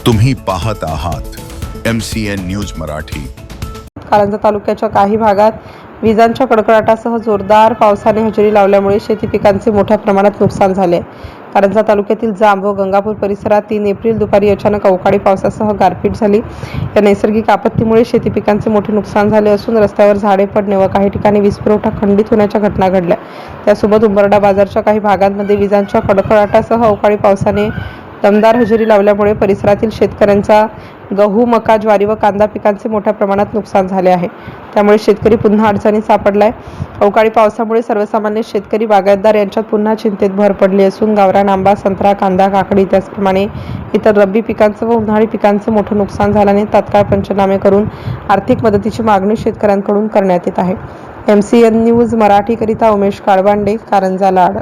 तुम्ही पाहत आहात MCN न्यूज मराठी। कारंजा तालुक्याच्या काही भागात विजांच्या कडकडाटासह जोरदार पावसाने हजेरी लावल्यामुळे शेती पिकांचे मोठ्या प्रमाणात नुकसान झाले। कारंजा तालुक्यातील जांब व गंगापूर परिसरात 3 एप्रिल दुपारी अचानक अवकाळी पावसासह गारपीट झाली। या नैसर्गिक आपत्तीमुळे शेती पिकांचे मोठे नुकसान झाले असून रस्त्यावर झाडे पडणे व काही ठिकाणी वीज पुरवठा खंडित होण्याच्या घटना घडल्या। त्यासोबत उंबरडा बाजारच्या काही भागांमध्ये विजांच्या कडकडाटासह अवकाळी पावसाने दमदार हजेरी लावल्यामुळे परिसरातील शेतकऱ्यांचा गहू, मका, ज्वारी व कांदा पिकांचे मोठ्या प्रमाणात नुकसान झाले आहे। त्यामुळे शेतकरी पुन्हा अडचणीत सापडलाय। अवकाळी पावसामुळे सर्वसामान्य शेतकरी, बागायतदार यांच्यात पुन्हा चिंतेत भर पडली असून गावरान आंबा, संत्रा, कांदा, काकडी त्याचप्रमाणे इतर रब्बी पिकांचं व उन्हाळी पिकांचं मोठं नुकसान झाल्याने तात्काळ पंचनामे करून आर्थिक मदतीची मागणी शेतकऱ्यांकडून करण्यात येत आहे। MCN न्यूज मराठी करिता उमेश काळबांडे, कारंजा लाड।